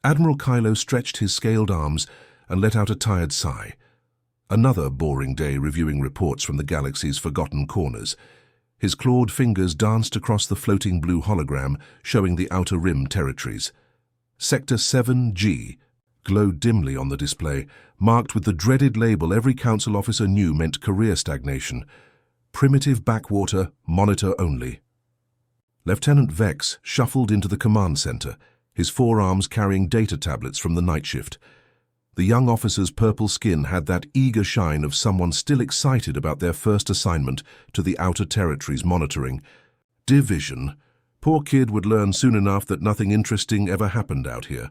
Admiral Kylo stretched his scaled arms and let out a tired sigh. Another boring day reviewing reports from the galaxy's forgotten corners. His clawed fingers danced across the floating blue hologram showing the Outer Rim territories. Sector 7G glowed dimly on the display, marked with the dreaded label every council officer knew meant career stagnation. Primitive backwater, monitor only. Lieutenant Vex shuffled into the command center, his forearms carrying data tablets from the night shift. The young officer's purple skin had that eager shine of someone still excited about their first assignment to the Outer Territories monitoring. Division. Poor kid would learn soon enough that nothing interesting ever happened out here.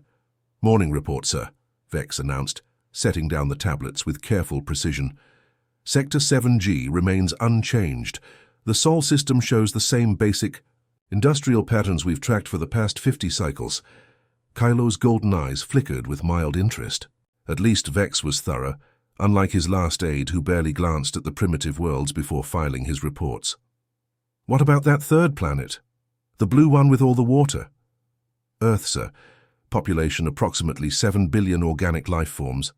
Morning report, sir, Vex announced, setting down the tablets with careful precision. Sector 7G remains unchanged. The Sol system shows the same basic industrial patterns we've tracked for the past 50 cycles. Kylo's golden eyes flickered with mild interest. At least Vex was thorough, unlike his last aide who barely glanced at the primitive worlds before filing his reports. What about that third planet? The blue one with all the water? Earth, sir. Population approximately 7 billion organic life forms.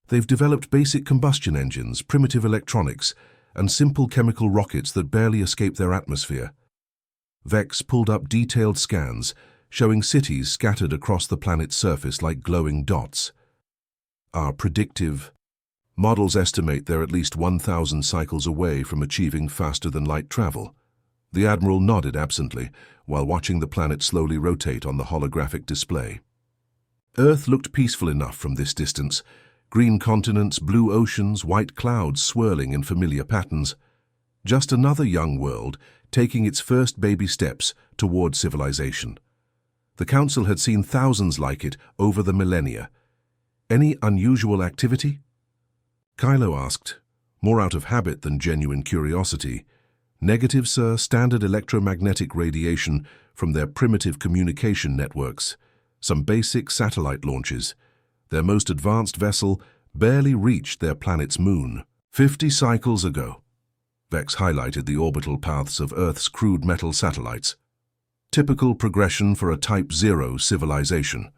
They've developed basic combustion engines, primitive electronics, and simple chemical rockets that barely escape their atmosphere. Vex pulled up detailed scans, showing cities scattered across the planet's surface like glowing dots. Our predictive models estimate they're at least 1,000 cycles away from achieving faster-than-light travel. The Admiral nodded absently, while watching the planet slowly rotate on the holographic display. Earth looked peaceful enough from this distance. Green continents, blue oceans, white clouds swirling in familiar patterns. Just another young world taking its first baby steps toward civilization. The Council had seen thousands like it over the millennia. Any unusual activity? Kylo asked, more out of habit than genuine curiosity. Negative, sir, standard electromagnetic radiation from their primitive communication networks. Some basic satellite launches. Their most advanced vessel barely reached their planet's moon. 50 cycles ago. Vex highlighted the orbital paths of Earth's crude metal satellites. Typical progression for a Type 0 civilization.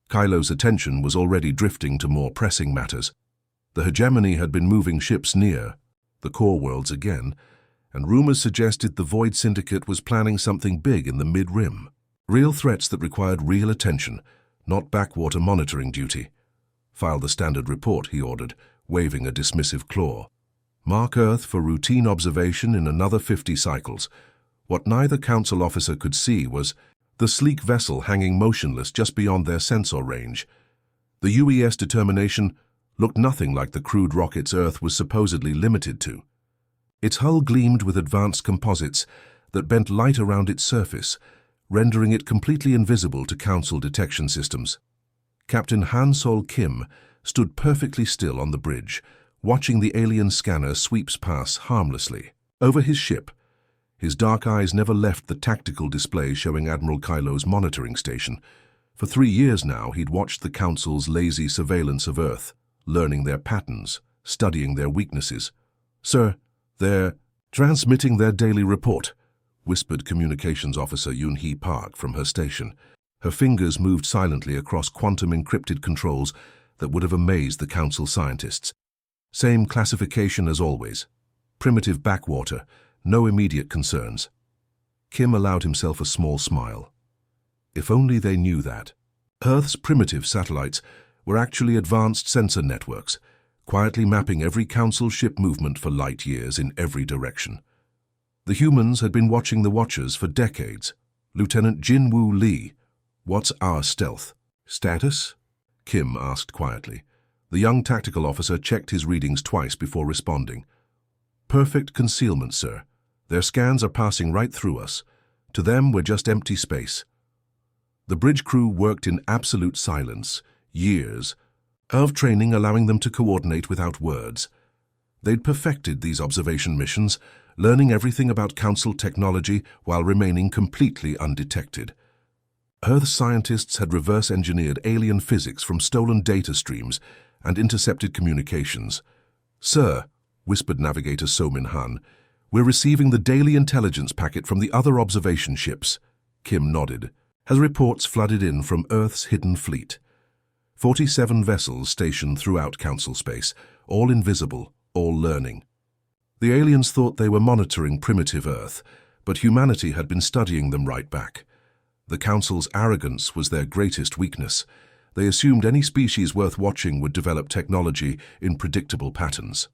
Kylo's attention was already drifting to more pressing matters. The hegemony had been moving ships near, the core worlds again, and rumors suggested the Void Syndicate was planning something big in the mid-rim. Real threats that required real attention, not backwater monitoring duty. File the standard report, he ordered, waving a dismissive claw. Mark Earth for routine observation in another 50 cycles. What neither council officer could see was the sleek vessel hanging motionless just beyond their sensor range. The UES determination looked nothing like the crude rockets Earth was supposedly limited to. Its hull gleamed with advanced composites that bent light around its surface, rendering it completely invisible to council detection systems. Captain Han Sol Kim stood perfectly still on the bridge, watching the alien scanner sweeps past harmlessly. Over his ship, his dark eyes never left the tactical display showing Admiral Kylo's monitoring station. For 3 years now, he'd watched the Council's lazy surveillance of Earth, learning their patterns, studying their weaknesses. "Sir, they're transmitting their daily report," whispered Communications Officer Yoon-hee Park from her station. Her fingers moved silently across quantum-encrypted controls that would have amazed the Council scientists. Same classification as always. Primitive backwater, no immediate concerns. Kim allowed himself a small smile. If only they knew that. Earth's primitive satellites were actually advanced sensor networks, quietly mapping every Council ship movement for light years in every direction. The humans had been watching the Watchers for decades. Lieutenant Jin-Woo Lee, what's our stealth status? Kim asked quietly. The young tactical officer checked his readings twice before responding. Perfect concealment, sir. Their scans are passing right through us. To them, we're just empty space. The bridge crew worked in absolute silence, years of training allowing them to coordinate without words. They'd perfected these observation missions, learning everything about Council technology while remaining completely undetected. Earth scientists had reverse-engineered alien physics from stolen data streams and intercepted communications. "Sir," whispered Navigator So Min Han, "we're receiving the daily intelligence packet from the other observation ships." Kim nodded. as reports flooded in from Earth's hidden fleet. 47 vessels stationed throughout Council space, all invisible, all learning. The aliens thought they were monitoring primitive Earth, but humanity had been studying them right back. The Council's arrogance was their greatest weakness. They assumed any species worth watching would develop technology in predictable patterns.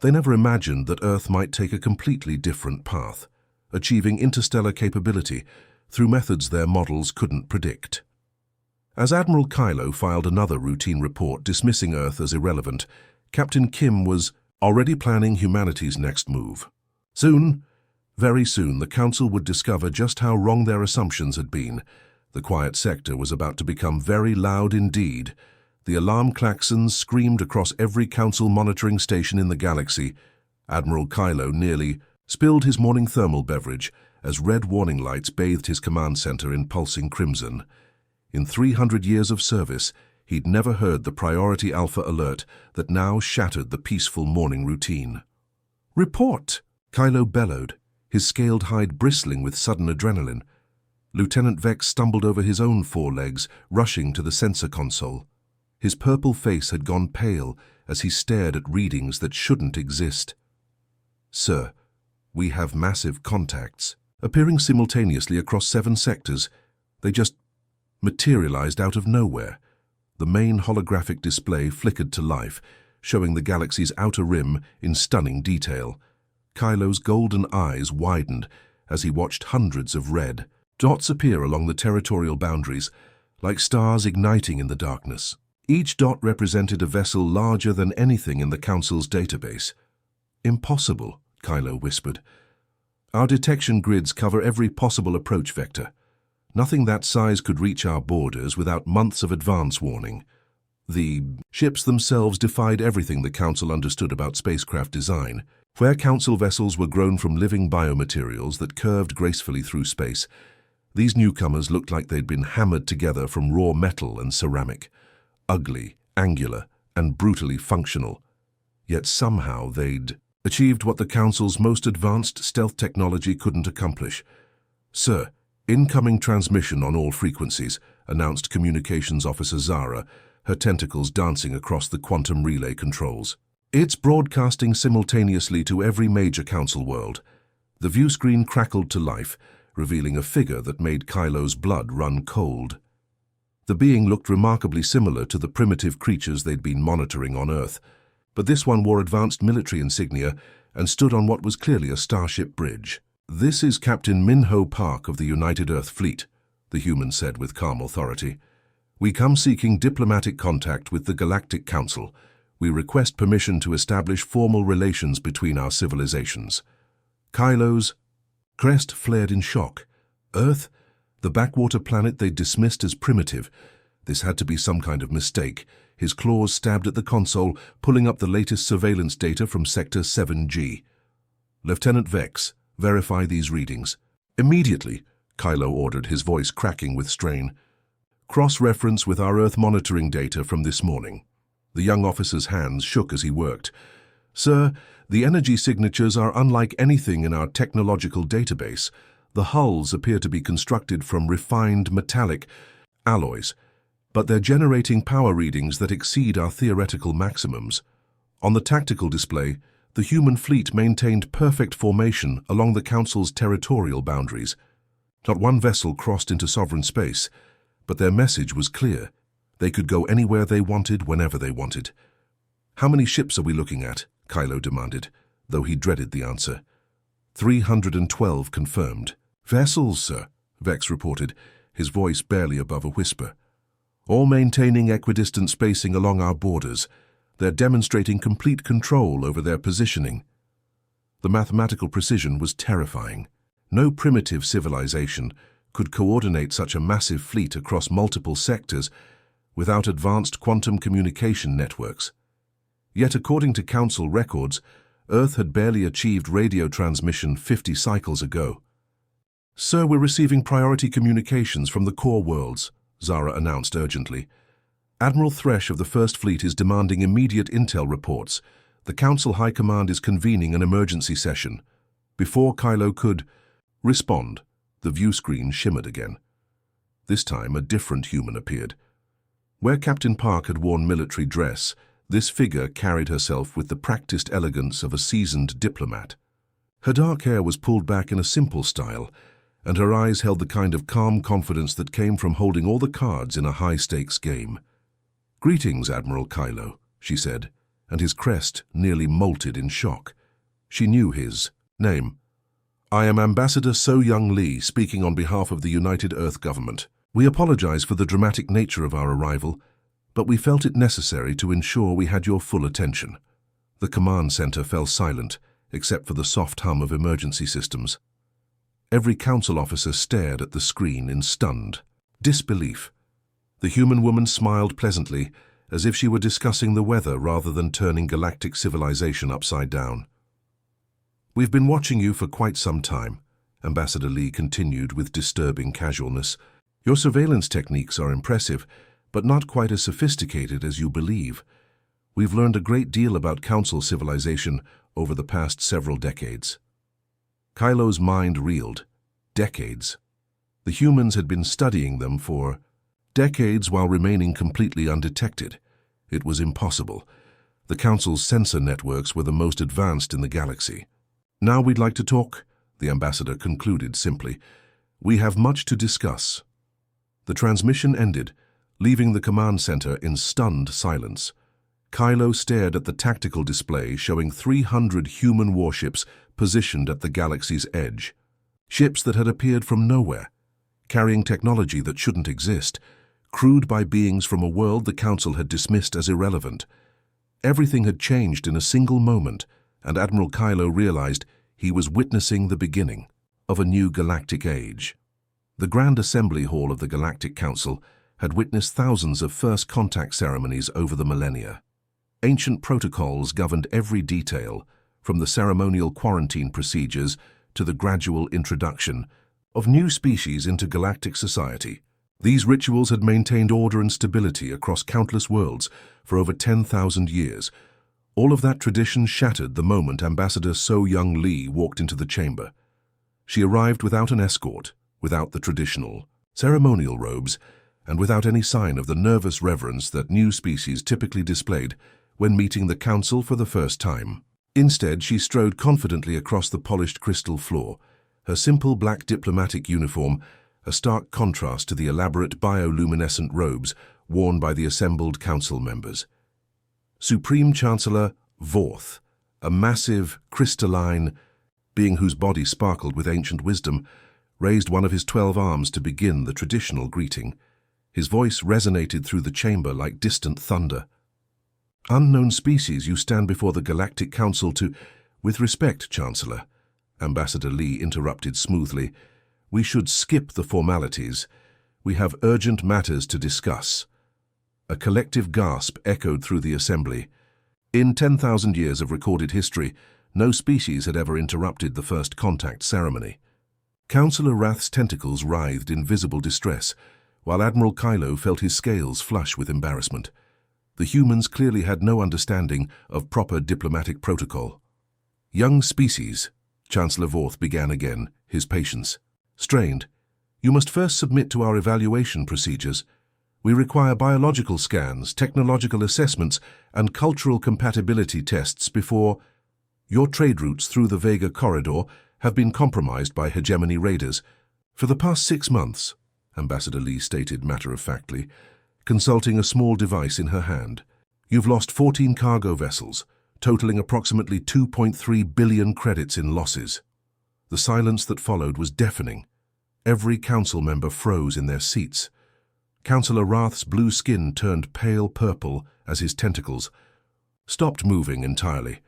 They never imagined that Earth might take a completely different path, achieving interstellar capability through methods their models couldn't predict. As Admiral Kylo filed another routine report dismissing Earth as irrelevant, Captain Kim was already planning humanity's next move. Soon, very soon, the Council would discover just how wrong their assumptions had been. The quiet sector was about to become very loud indeed. The alarm klaxons screamed across every Council monitoring station in the galaxy. Admiral Kylo nearly spilled his morning thermal beverage as red warning lights bathed his command center in pulsing crimson. In 300 years of service, he'd never heard the priority alpha alert that now shattered the peaceful morning routine. "Report!" Kylo bellowed, his scaled hide bristling with sudden adrenaline. Lieutenant Vex stumbled over his own forelegs, rushing to the sensor console. His purple face had gone pale as he stared at readings that shouldn't exist. "Sir, we have massive contacts." Appearing simultaneously across 7 sectors, they just materialized out of nowhere. The main holographic display flickered to life, showing the galaxy's outer rim in stunning detail. Kylo's golden eyes widened as he watched hundreds of red dots appear along the territorial boundaries, like stars igniting in the darkness. Each dot represented a vessel larger than anything in the Council's database. "Impossible," Kylo whispered. "Our detection grids cover every possible approach vector. Nothing that size could reach our borders without months of advance warning." The ships themselves defied everything the Council understood about spacecraft design. Where Council vessels were grown from living biomaterials that curved gracefully through space, these newcomers looked like they'd been hammered together from raw metal and ceramic. Ugly, angular, and brutally functional. Yet somehow they'd achieved what the Council's most advanced stealth technology couldn't accomplish. "Sir, incoming transmission on all frequencies," announced Communications Officer Zara, her tentacles dancing across the quantum relay controls. "It's broadcasting simultaneously to every major Council world." The view screen crackled to life, revealing a figure that made Kylo's blood run cold. The being looked remarkably similar to the primitive creatures they'd been monitoring on Earth, but this one wore advanced military insignia and stood on what was clearly a starship bridge. "This is Captain Minho Park of the United Earth Fleet," the human said with calm authority. "We come seeking diplomatic contact with the Galactic Council. We request permission to establish formal relations between our civilizations." Kylo's crest flared in shock. Earth? The backwater planet they dismissed as primitive. This had to be some kind of mistake. His claws stabbed at the console, pulling up the latest surveillance data from Sector 7G. "Lieutenant Vex, verify these readings." "Immediately," Kylo ordered, his voice cracking with strain. "Cross-reference with our Earth monitoring data from this morning." The young officer's hands shook as he worked. "Sir, the energy signatures are unlike anything in our technological database. The hulls appear to be constructed from refined metallic alloys, but they're generating power readings that exceed our theoretical maximums. On the tactical display, the human fleet maintained perfect formation along the Council's territorial boundaries. Not one vessel crossed into sovereign space, but their message was clear. They could go anywhere they wanted, whenever they wanted. "How many ships are we looking at?" Kylo demanded, though he dreaded the answer. 312 confirmed. "Vessels, sir," Vex reported, his voice barely above a whisper. "All maintaining equidistant spacing along our borders. They're demonstrating complete control over their positioning." The mathematical precision was terrifying. No primitive civilization could coordinate such a massive fleet across multiple sectors without advanced quantum communication networks. Yet, according to Council records, Earth had barely achieved radio transmission 50 cycles ago. "Sir, we're receiving priority communications from the core worlds," Zara announced urgently. "Admiral Thresh of the First Fleet is demanding immediate intel reports. The Council High Command is convening an emergency session." Before Kylo could respond, the view screen shimmered again. This time, a different human appeared. Where Captain Park had worn military dress, this figure carried herself with the practiced elegance of a seasoned diplomat. Her dark hair was pulled back in a simple style, and her eyes held the kind of calm confidence that came from holding all the cards in a high-stakes game. "Greetings, Admiral Kylo," she said, and his crest nearly molted in shock. She knew his name. "I am Ambassador So-Young Lee, speaking on behalf of the United Earth Government. We apologize for the dramatic nature of our arrival, but we felt it necessary to ensure we had your full attention." The command center fell silent, except for the soft hum of emergency systems. Every council officer stared at the screen in stunned disbelief. The human woman smiled pleasantly, as if she were discussing the weather rather than turning galactic civilization upside down. "We've been watching you for quite some time," Ambassador Lee continued with disturbing casualness. "Your surveillance techniques are impressive, but not quite as sophisticated as you believe. We've learned a great deal about Council civilization over the past several decades." Kylo's mind reeled. Decades. The humans had been studying them for decades while remaining completely undetected. It was impossible. The Council's sensor networks were the most advanced in the galaxy. "Now we'd like to talk," the ambassador concluded simply. "We have much to discuss." The transmission ended, leaving the command center in stunned silence. Kylo stared at the tactical display showing 300 human warships positioned at the galaxy's edge. Ships that had appeared from nowhere, carrying technology that shouldn't exist, crewed by beings from a world the Council had dismissed as irrelevant. Everything had changed in a single moment, and Admiral Kylo realized he was witnessing the beginning of a new galactic age. The Grand Assembly Hall of the Galactic Council had witnessed thousands of first contact ceremonies over the millennia. Ancient protocols governed every detail, from the ceremonial quarantine procedures to the gradual introduction of new species into galactic society. These rituals had maintained order and stability across countless worlds for over 10,000 years. All of that tradition shattered the moment Ambassador So-Young Lee walked into the chamber. She arrived without an escort, without the traditional ceremonial robes, and without any sign of the nervous reverence that new species typically displayed when meeting the Council for the first time. Instead, she strode confidently across the polished crystal floor, her simple black diplomatic uniform a stark contrast to the elaborate bioluminescent robes worn by the assembled Council members. Supreme Chancellor Vorth, a massive, crystalline being whose body sparkled with ancient wisdom, raised one of his 12 arms to begin the traditional greeting. His voice resonated through the chamber like distant thunder. "Unknown species, you stand before the Galactic Council to—" "With respect, Chancellor," Ambassador Lee interrupted smoothly, "we should skip the formalities. We have urgent matters to discuss." A collective gasp echoed through the assembly. In 10,000 years of recorded history, no species had ever interrupted the first contact ceremony. Councillor Rath's tentacles writhed in visible distress, while Admiral Kylo felt his scales flush with embarrassment. The humans clearly had no understanding of proper diplomatic protocol. "Young species," Chancellor Vorth began again, his patience strained. "You must first submit to our evaluation procedures. We require biological scans, technological assessments, and cultural compatibility tests before— Your trade routes through the Vega corridor have been compromised by hegemony raiders. For the past 6 months," Ambassador Lee stated matter-of-factly, consulting a small device in her hand, "you've lost 14 cargo vessels, totaling approximately 2.3 billion credits in losses." The silence that followed was deafening. Every council member froze in their seats. Councillor Rath's blue skin turned pale purple as his tentacles stopped moving entirely.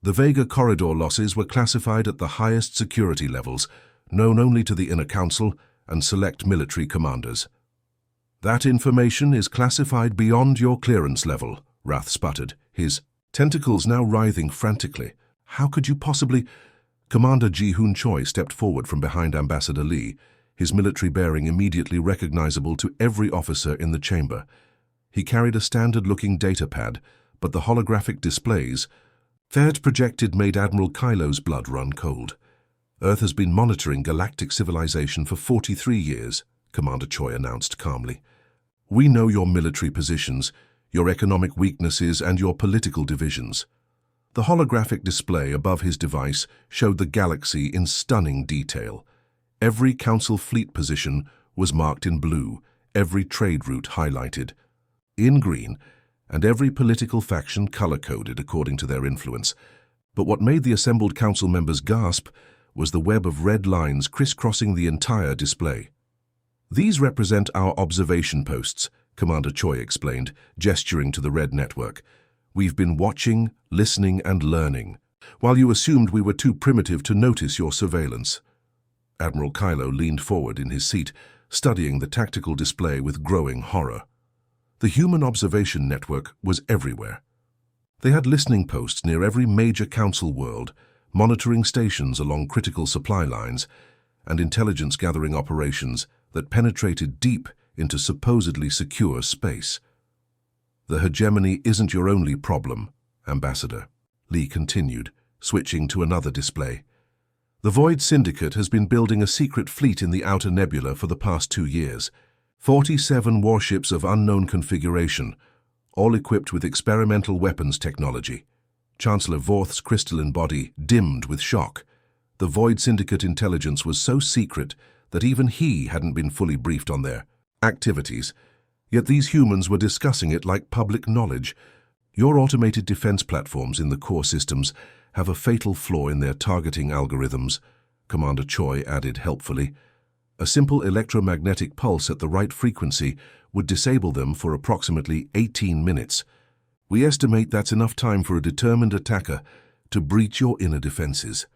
The Vega corridor losses were classified at the highest security levels, known only to the Inner Council and select military commanders. "That information is classified beyond your clearance level," Rath sputtered, his tentacles now writhing frantically. "How could you possibly—" Commander Ji-Hoon Choi stepped forward from behind Ambassador Lee, his military bearing immediately recognizable to every officer in the chamber. He carried a standard-looking data pad, but the holographic displays that projected made Admiral Kylo's blood run cold. "Earth has been monitoring galactic civilization for 43 years, Commander Choi announced calmly. "We know your military positions, your economic weaknesses, and your political divisions." The holographic display above his device showed the galaxy in stunning detail. Every Council fleet position was marked in blue, every trade route highlighted in green, and every political faction color-coded according to their influence. But what made the assembled Council members gasp was the web of red lines crisscrossing the entire display. "These represent our observation posts," Commander Choi explained, gesturing to the red network. "We've been watching, listening, and learning, while you assumed we were too primitive to notice your surveillance." Admiral Kylo leaned forward in his seat, studying the tactical display with growing horror. The human observation network was everywhere. They had listening posts near every major Council world, monitoring stations along critical supply lines, and intelligence-gathering operations that penetrated deep into supposedly secure space. "The hegemony isn't your only problem, Ambassador," Lee continued, switching to another display. "The Void Syndicate has been building a secret fleet in the Outer Nebula for the past 2 years. 47 warships of unknown configuration, all equipped with experimental weapons technology." Chancellor Vorth's crystalline body dimmed with shock. The Void Syndicate intelligence was so secret that even he hadn't been fully briefed on their activities, yet these humans were discussing it like public knowledge. "Your automated defense platforms in the core systems have a fatal flaw in their targeting algorithms," Commander Choi added helpfully. "A simple electromagnetic pulse at the right frequency would disable them for approximately 18 minutes. We estimate that's enough time for a determined attacker to breach your inner defenses."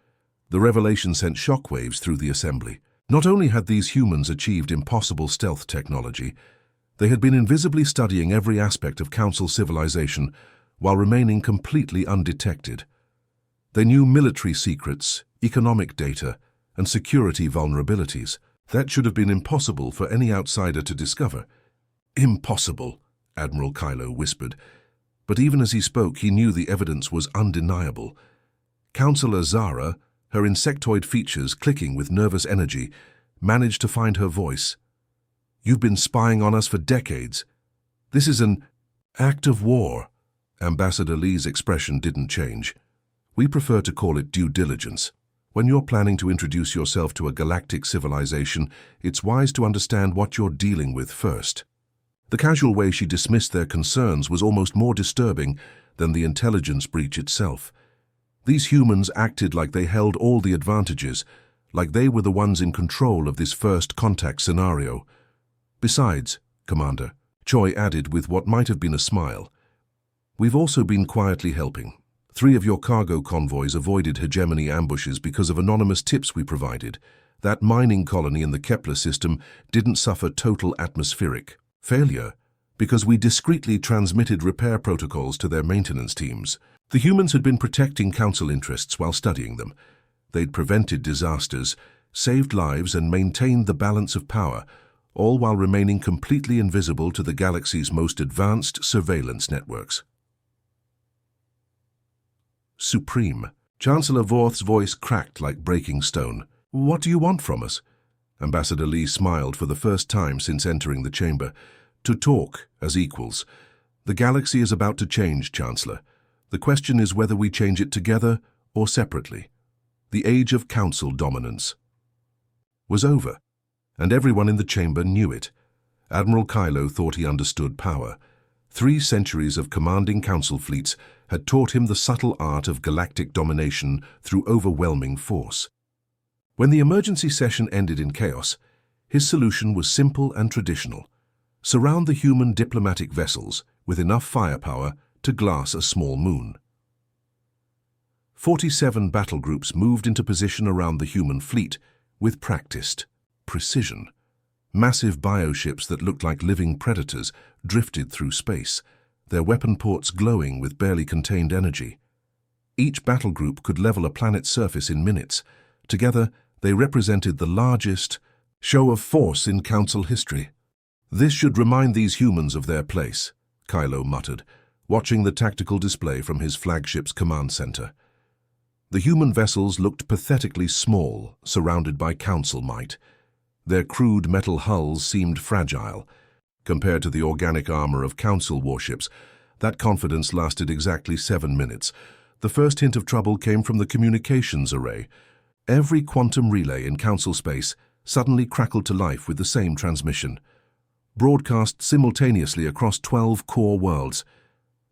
The revelation sent shockwaves through the assembly. Not only had these humans achieved impossible stealth technology, they had been invisibly studying every aspect of Council civilization while remaining completely undetected. They knew military secrets, economic data, and security vulnerabilities. That should have been impossible for any outsider to discover. "Impossible," Admiral Kylo whispered. But even as he spoke, he knew the evidence was undeniable. Councillor Zara, her insectoid features clicking with nervous energy, managed to find her voice. "You've been spying on us for decades. This is an act of war." Ambassador Lee's expression didn't change. "We prefer to call it due diligence. When you're planning to introduce yourself to a galactic civilization, it's wise to understand what you're dealing with first." The casual way she dismissed their concerns was almost more disturbing than the intelligence breach itself. These humans acted like they held all the advantages, like they were the ones in control of this first contact scenario. "Besides, Commander," Choi added with what might have been a smile, "we've also been quietly helping. 3 of your cargo convoys avoided hegemony ambushes because of anonymous tips we provided. That mining colony in the Kepler system didn't suffer total atmospheric failure because we discreetly transmitted repair protocols to their maintenance teams. The humans had been protecting Council interests while studying them. They'd prevented disasters, saved lives, and maintained the balance of power, all while remaining completely invisible to the galaxy's most advanced surveillance networks." "Supreme." Chancellor Vorth's voice cracked like breaking stone. "What do you want from us?" Ambassador Lee smiled for the first time since entering the chamber. "To talk as equals. The galaxy is about to change, Chancellor. The question is whether we change it together or separately. The age of Council dominance was over, and everyone in the chamber knew it. Admiral Kylo thought he understood power. 3 centuries of commanding Council fleets had taught him the subtle art of galactic domination through overwhelming force. When the emergency session ended in chaos, his solution was simple and traditional. Surround the human diplomatic vessels with enough firepower to glass a small moon. 47 battle groups moved into position around the human fleet with practiced precision. Massive bioships that looked like living predators drifted through space, their weapon ports glowing with barely contained energy. Each battle group could level a planet's surface in minutes. Together, they represented the largest show of force in Council history. "This should remind these humans of their place," Kylo muttered, watching the tactical display from his flagship's command center. The human vessels looked pathetically small, surrounded by Council might. Their crude metal hulls seemed fragile. Compared to the organic armor of Council warships, that confidence lasted exactly 7 minutes. The first hint of trouble came from the communications array. Every quantum relay in Council space suddenly crackled to life with the same transmission, broadcast simultaneously across 12 core worlds.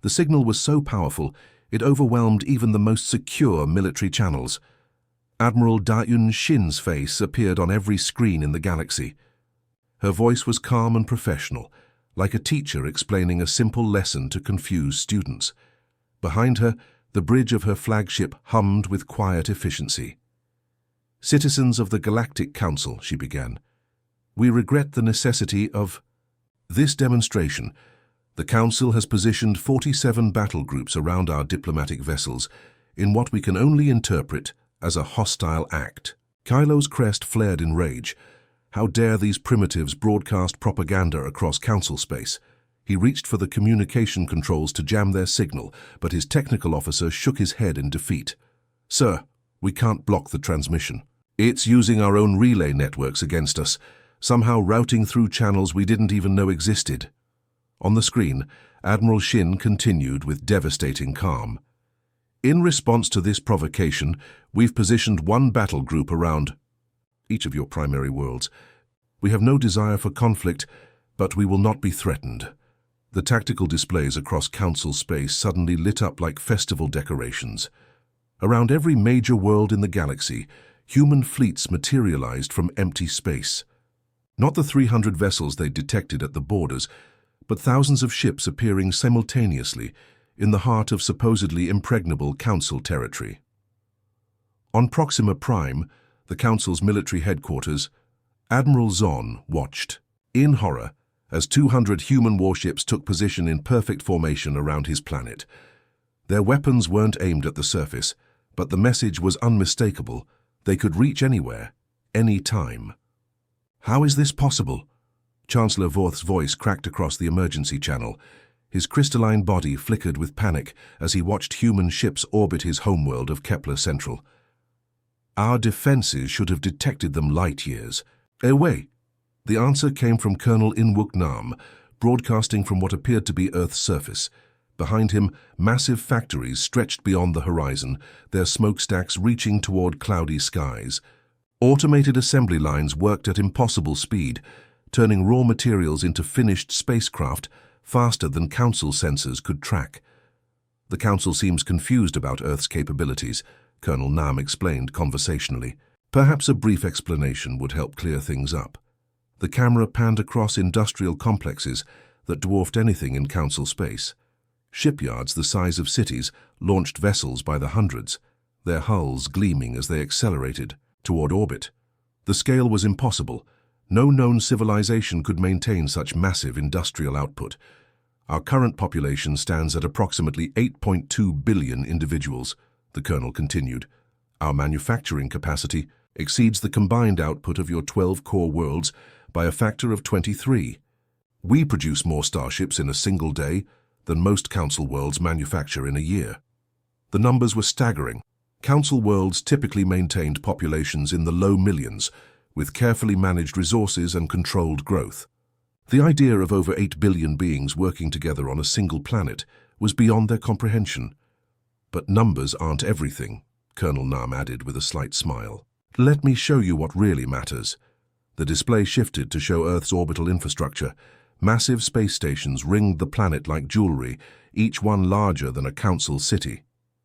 The signal was so powerful, it overwhelmed even the most secure military channels. Admiral Da-Yun Shin's face appeared on every screen in the galaxy. Her voice was calm and professional, like a teacher explaining a simple lesson to confused students. Behind her, the bridge of her flagship hummed with quiet efficiency. "Citizens of the Galactic Council," she began, "we regret the necessity of this demonstration. The Council has positioned 47 battle groups around our diplomatic vessels in what we can only interpret as a hostile act." Kylo's crest flared in rage. How dare these primitives broadcast propaganda across Council space? He reached for the communication controls to jam their signal, but his technical officer shook his head in defeat. "Sir, we can't block the transmission. It's using our own relay networks against us, somehow routing through channels we didn't even know existed." On the screen, Admiral Shin continued with devastating calm. "In response to this provocation, we've positioned one battle group around each of your primary worlds. We have no desire for conflict, but we will not be threatened." The tactical displays across Council space suddenly lit up like festival decorations. Around every major world in the galaxy, human fleets materialized from empty space. Not the 300 vessels they detected at the borders, but thousands of ships appearing simultaneously in the heart of supposedly impregnable Council territory. On Proxima Prime, the Council's military headquarters, Admiral Zon watched, in horror, as 200 human warships took position in perfect formation around his planet. Their weapons weren't aimed at the surface, but the message was unmistakable. They could reach anywhere, any time. "How is this possible?" Chancellor Vorth's voice cracked across the emergency channel. His crystalline body flickered with panic as he watched human ships orbit his homeworld of Kepler Central. "Our defenses should have detected them light years away." The answer came from Colonel In-Wook Nam, broadcasting from what appeared to be Earth's surface. Behind him, massive factories stretched beyond the horizon, their smokestacks reaching toward cloudy skies. Automated assembly lines worked at impossible speed, turning raw materials into finished spacecraft faster than Council sensors could track. "The Council seems confused about Earth's capabilities," Colonel Nam explained conversationally. Perhaps a brief explanation would help clear things up. The camera panned across industrial complexes that dwarfed anything in Council space. Shipyards the size of cities launched vessels by the hundreds, their hulls gleaming as they accelerated toward orbit. The scale was impossible. No known civilization could maintain such massive industrial output. "Our current population stands at approximately 8.2 billion individuals," the colonel continued. "Our manufacturing capacity exceeds the combined output of your 12 core worlds by a factor of 23. We produce more starships in a single day than most Council worlds manufacture in a year." The numbers were staggering. Council worlds typically maintained populations in the low millions, with carefully managed resources and controlled growth. The idea of over 8 billion beings working together on a single planet was beyond their comprehension. "But numbers aren't everything," Colonel Nam added with a slight smile. "Let me show you what really matters." The display shifted to show Earth's orbital infrastructure. Massive space stations ringed the planet like jewelry, each one larger than a Council city.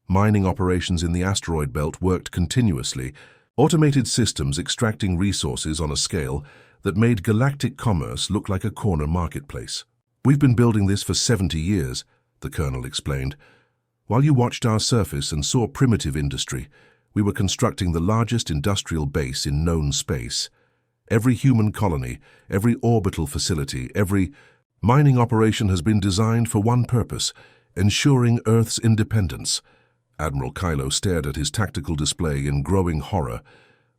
Mining operations in the asteroid belt worked continuously, automated systems extracting resources on a scale that made galactic commerce look like a corner marketplace. "We've been building this for 70 years, the colonel explained. "While you watched our surface and saw primitive industry, we were constructing the largest industrial base in known space. Every human colony, every orbital facility, every mining operation has been designed for one purpose: ensuring Earth's independence." Admiral Kylo stared at his tactical display in growing horror.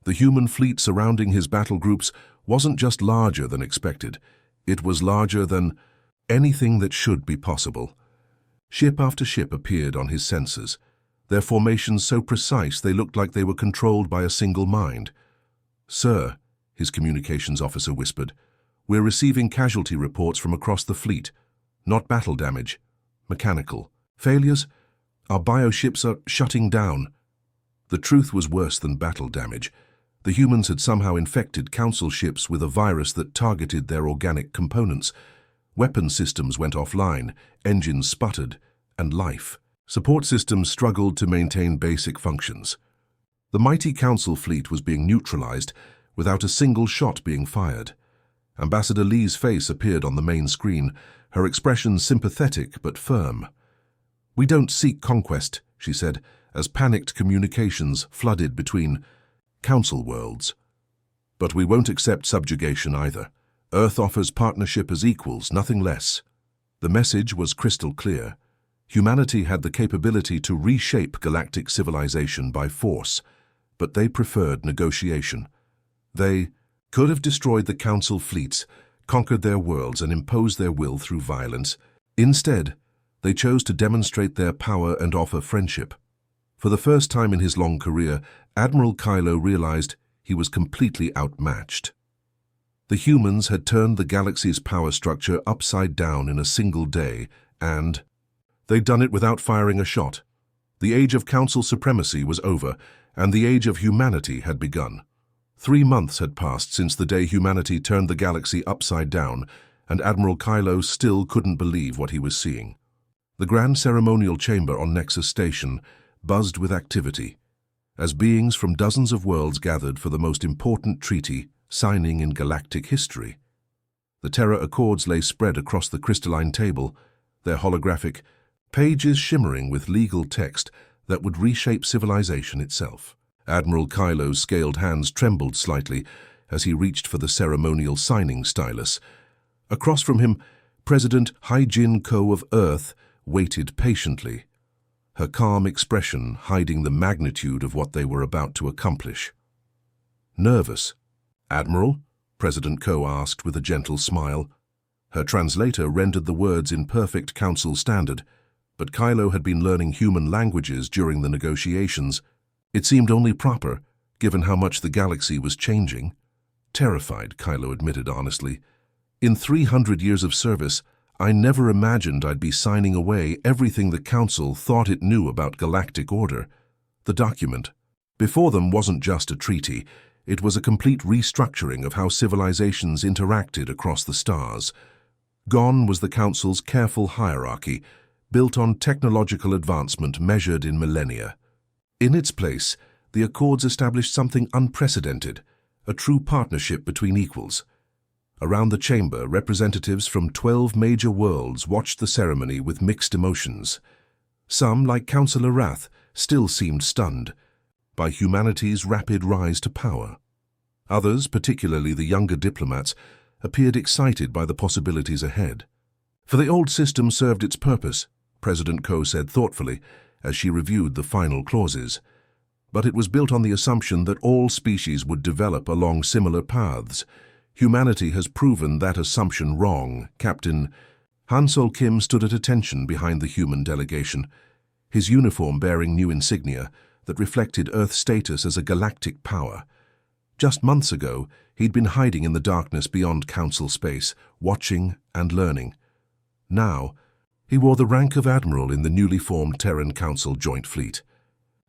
The human fleet surrounding his battle groups wasn't just larger than expected. It was larger than anything that should be possible. Ship after ship appeared on his sensors, their formations so precise they looked like they were controlled by a single mind. "Sir," his communications officer whispered. "We're receiving casualty reports from across the fleet. Not battle damage. Mechanical. Failures? Our bioships are shutting down." The truth was worse than battle damage. The humans had somehow infected Council ships with a virus that targeted their organic components. Weapon systems went offline, engines sputtered, and life. Support systems struggled to maintain basic functions. The mighty Council fleet was being neutralized without a single shot being fired. Ambassador Lee's face appeared on the main screen, her expression sympathetic but firm. "We don't seek conquest," she said, as panicked communications flooded between Council worlds. "But we won't accept subjugation either. Earth offers partnership as equals, nothing less." The message was crystal clear. Humanity had the capability to reshape galactic civilization by force, but they preferred negotiation. They could have destroyed the Council fleets, conquered their worlds, and imposed their will through violence. Instead, they chose to demonstrate their power and offer friendship. For the first time in his long career, Admiral Kylo realized he was completely outmatched. The humans had turned the galaxy's power structure upside down in a single day, and they'd done it without firing a shot. The age of Council supremacy was over, and the age of humanity had begun. 3 months had passed since the day humanity turned the galaxy upside down, and Admiral Kylo still couldn't believe what he was seeing. The grand ceremonial chamber on Nexus Station buzzed with activity, as beings from dozens of worlds gathered for the most important treaty signing in galactic history. The Terra Accords lay spread across the crystalline table, their holographic pages shimmering with legal text that would reshape civilization itself. Admiral Kylo's scaled hands trembled slightly as he reached for the ceremonial signing stylus. Across from him, President Hai-Jin Ko of Earth waited patiently, her calm expression hiding the magnitude of what they were about to accomplish. "Nervous, Admiral?" President Ko asked with a gentle smile. Her translator rendered the words in perfect Council standard, but Kylo had been learning human languages during the negotiations. It seemed only proper, given how much the galaxy was changing. "Terrified," Kylo admitted honestly. "In 300 years of service, I never imagined I'd be signing away everything the Council thought it knew about galactic order. The document before them wasn't just a treaty. It was a complete restructuring of how civilizations interacted across the stars. Gone was the Council's careful hierarchy, built on technological advancement measured in millennia. In its place, the Accords established something unprecedented, a true partnership between equals. Around the chamber, representatives from 12 major worlds watched the ceremony with mixed emotions. Some, like Councillor Wrath, still seemed stunned by humanity's rapid rise to power. Others, particularly the younger diplomats, appeared excited by the possibilities ahead. "For the old system served its purpose," President Ko said thoughtfully as she reviewed the final clauses. "But it was built on the assumption that all species would develop along similar paths. Humanity has proven that assumption wrong." Captain Han Sol Kim stood at attention behind the human delegation, his uniform bearing new insignia that reflected Earth's status as a galactic power. Just months ago, he'd been hiding in the darkness beyond Council space, watching and learning. Now, he wore the rank of Admiral in the newly formed Terran Council Joint Fleet.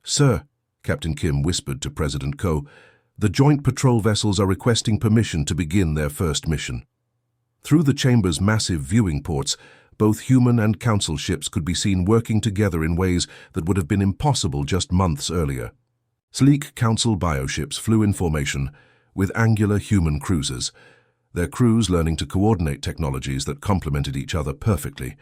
"Sir," Captain Kim whispered to President Ko, "the joint patrol vessels are requesting permission to begin their first mission." Through the chamber's massive viewing ports, both human and Council ships could be seen working together in ways that would have been impossible just months earlier. Sleek Council bioships flew in formation, with angular human cruisers, their crews learning to coordinate technologies that complemented each other perfectly.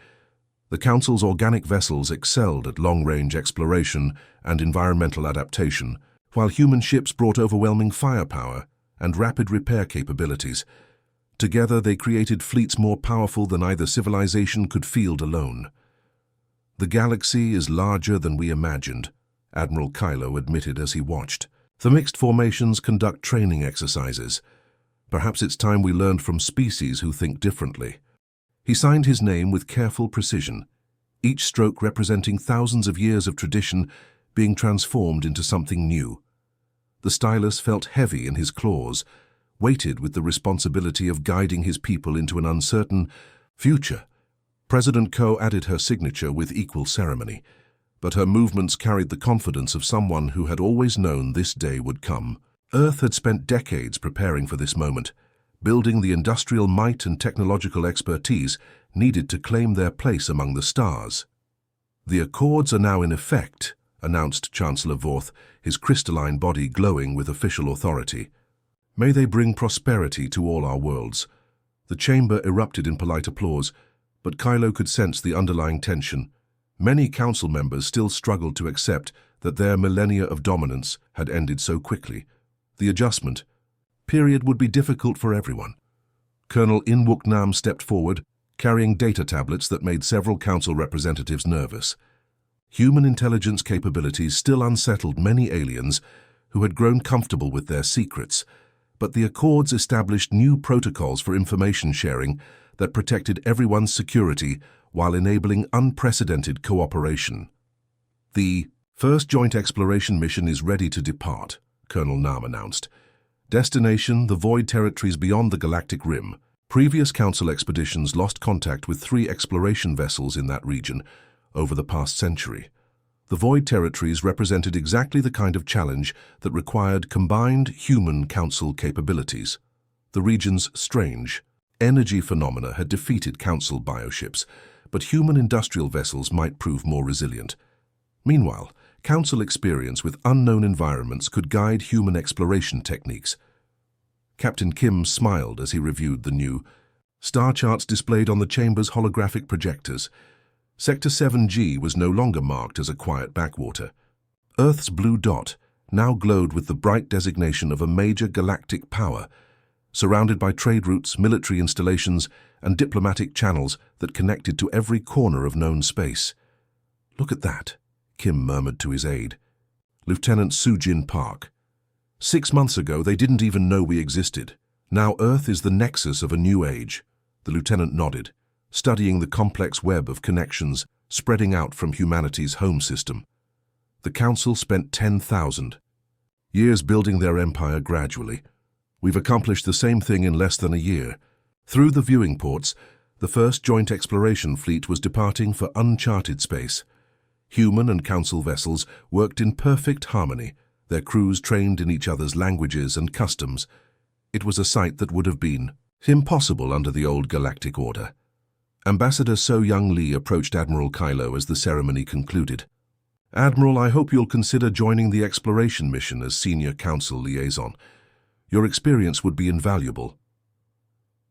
The Council's organic vessels excelled at long-range exploration and environmental adaptation, while human ships brought overwhelming firepower and rapid repair capabilities. Together, they created fleets more powerful than either civilization could field alone. "The galaxy is larger than we imagined," Admiral Kylo admitted as he watched. "The mixed formations conduct training exercises. Perhaps it's time we learned from species who think differently." He signed his name with careful precision, each stroke representing thousands of years of tradition being transformed into something new. The stylus felt heavy in his claws, weighted with the responsibility of guiding his people into an uncertain future. President Ko added her signature with equal ceremony, but her movements carried the confidence of someone who had always known this day would come. Earth had spent decades preparing for this moment, building the industrial might and technological expertise needed to claim their place among the stars. "The Accords are now in effect," announced Chancellor Vorth, his crystalline body glowing with official authority. "May they bring prosperity to all our worlds." The chamber erupted in polite applause, but Kylo could sense the underlying tension. Many council members still struggled to accept that their millennia of dominance had ended so quickly. The adjustment period would be difficult for everyone. Colonel In-wook Nam stepped forward, carrying data tablets that made several council representatives nervous. Human intelligence capabilities still unsettled many aliens who had grown comfortable with their secrets, but the Accords established new protocols for information sharing that protected everyone's security while enabling unprecedented cooperation. "The first joint exploration mission is ready to depart," Colonel Nam announced. "Destination, the void territories beyond the Galactic Rim." Previous Council expeditions lost contact with 3 exploration vessels in that region over the past century. The void territories represented exactly the kind of challenge that required combined human Council capabilities. The region's strange energy phenomena had defeated Council bioships, but human industrial vessels might prove more resilient. Meanwhile, Council experience with unknown environments could guide human exploration techniques. Captain Kim smiled as he reviewed the new star charts displayed on the chamber's holographic projectors. Sector 7G was no longer marked as a quiet backwater. Earth's blue dot now glowed with the bright designation of a major galactic power, surrounded by trade routes, military installations, and diplomatic channels that connected to every corner of known space. "Look at that," Kim murmured to his aide. "Lieutenant Sujin Park. 6 months ago, they didn't even know we existed. Now Earth is the nexus of a new age." The lieutenant nodded, studying the complex web of connections spreading out from humanity's home system. The Council spent 10,000 years building their empire gradually. We've accomplished the same thing in less than a year. Through the viewing ports, the first joint exploration fleet was departing for uncharted space. Human and Council vessels worked in perfect harmony, their crews trained in each other's languages and customs. It was a sight that would have been impossible under the old galactic order. Ambassador So Young Lee approached Admiral Kylo as the ceremony concluded. "Admiral, I hope you'll consider joining the exploration mission as senior Council liaison. Your experience would be invaluable."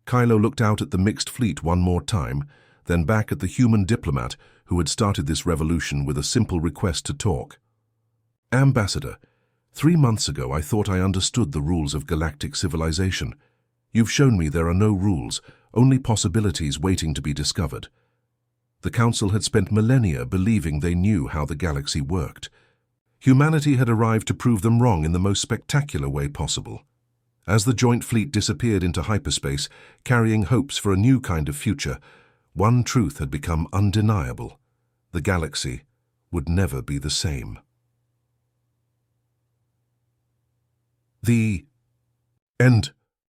Kylo looked out at the mixed fleet one more time, then back at the human diplomat who had started this revolution with a simple request to talk. "Ambassador, 3 months ago I thought I understood the rules of galactic civilization. You've shown me there are no rules, only possibilities waiting to be discovered." The Council had spent millennia believing they knew how the galaxy worked. Humanity had arrived to prove them wrong in the most spectacular way possible. As the joint fleet disappeared into hyperspace, carrying hopes for a new kind of future, one truth had become undeniable. The galaxy would never be the same. The end.